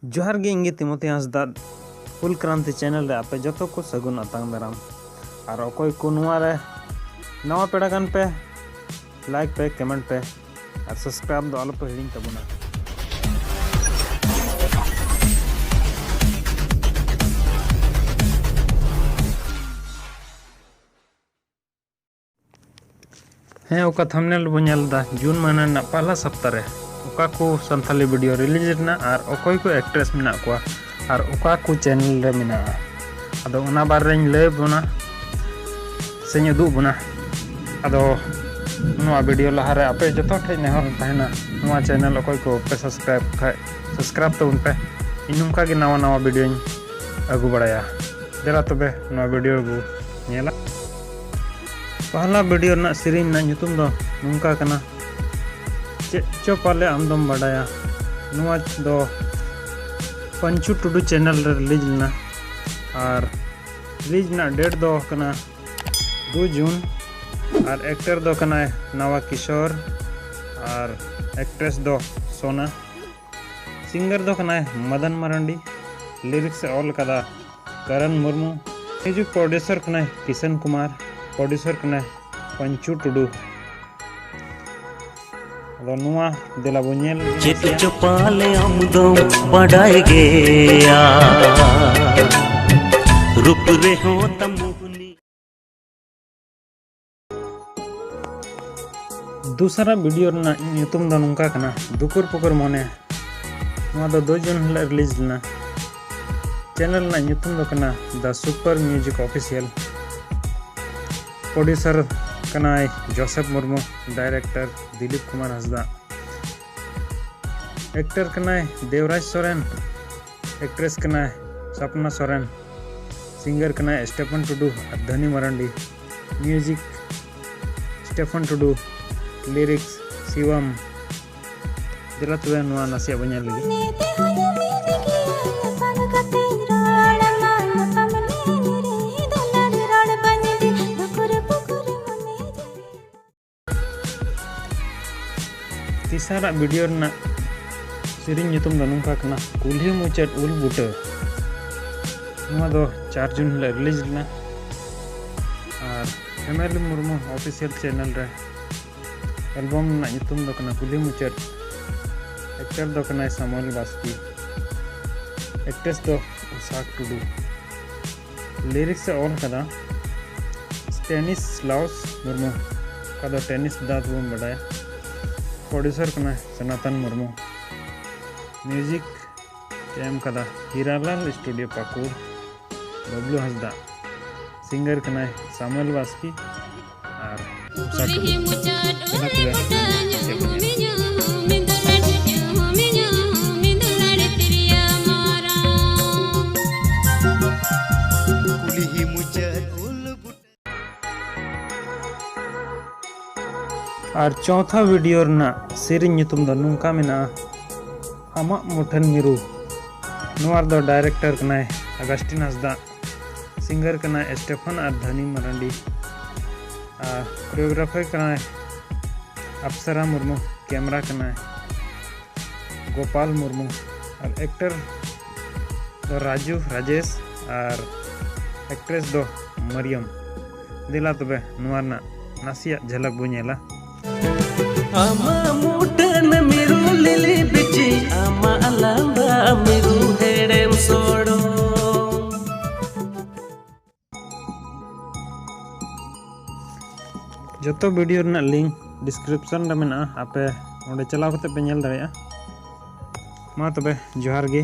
जोहार गे इंगे तिमोथी हांसदा फुल क्रांति चैनल रे आपे जतो को सगुन अतांग दाराम और अकोय को नुआ रे नवा पेड़ा गान पे लाइक पे कमेंट पे और सब्सक्राइब दो आलो पे हिडिंग तबुना। हैं ओका थंबनेल बो नेलदा जून महीना ना पहला सप्ताह रे ओका को संथाली वीडियो रिलीज ना और अकोय को एक्ट्रेस मेना को और ओका को चैनल रे मेना अदो उना बार रे लय बोना सेñ उदुग बोना अदो नुआ वीडियो लहा रे आपे जतो ठे नेहर ताहेना नुआ चैनल अकोय को पे सब्सक्राइब तो उन पे इनुका के नवा नवा वीडियो अगु बड़ाया देला तबे नुआ वीडियो को नेला। पहला वीडियो ना सीरीज ना ᱧᱩᱛᱩᱢ दो नुंका कना चे चो पाले आमदम बड़ाया नुआ दो पंचू टुडू चैनल रे रिलीज ना और रिलीज ना डेट दो कना 2 जून और एक्टर दो कना नवा किशोर और एक्ट्रेस दो सोना सिंगर दो कना मदन मरांडी लिरिक्स ऑल कदा करण मुर्मू म्यूजिक प्रोड्यूसर कना किशन कुमार प्रोड्यूसर कना पंचू टुडू अदो नुआ देला बोनेल चित चपाले आमदम बड़ाए गया रूप रे हो तमुहनी। दूसरा वीडियो ना ᱧᱩᱛᱩᱢ दो नुंका कना दुकुर पुकुर मोने नुआ दो 2 जून हिला रिलीज ना चैनल ना ᱧᱩᱛᱩᱢ दो कना the super music official producer कनाय Joseph Murmu director Dilip Kumar Hansda actor कनाय देवराज सोरेन एक्ट्रेस कनाय सपना सोरेन सिंगर कनाय स्टेफन टुडू और Dhani Marandi music Stephen Tudu lyrics Shivam दिला तुवे नुआ नासिया बन्या लगी। तीसरा वीडियो ना सीरीज ᱧᱩᱛᱩᱢ दो नुंका कना कुल्ही मुचाद उल बुटा नुआ दो 4 जून हिला रिलीज ना और एमएल मुर्मू ऑफिशियल चैनल रे एल्बम ना ᱧᱩᱛᱩᱢ दो कना कुल्ही मुचाद एक्टर दो कना सामुएल बास्की एक्ट्रेस दो उषा टुडू लिरिक्स से ऑल कदा स्टेनिस लाउस मुर्मू का दो टेनिस दात वो बड़ाया प्रोड्यूसर कना सनातन मुर्मू म्यूजिक एम कदा हीरालाल स्टूडियो पाकुड़ बबलू हंसदा सिंगर कना सामुएल बास्की और और चौथा वीडियो ना सीरीज ᱧᱩᱛᱩᱢ दो नुंका मेना आमा मुठन मिरु नुआर दो डायरेक्टर कना अगस्टिन हांसदा सिंगर कना स्टेफन और धनी मरांडी कोरियोग्राफर कना अप्सरा मुर्मू कैमरा कना गोपाल मुर्मू और एक्टर दो राजू राजेश और एक्ट्रेस दो मरियम दिला तबे नुआर ना नासिया झलक बुनेला। आमा मुटन मिरु लिली बिची आमा अलंबा मिरु हेडेम सोडो जतो वीडियो ना लिंक डिस्क्रिप्शन रे मेना आपे ओंडे चलाव कते पे नेल दाड़ेया मा तबे जोहार गे।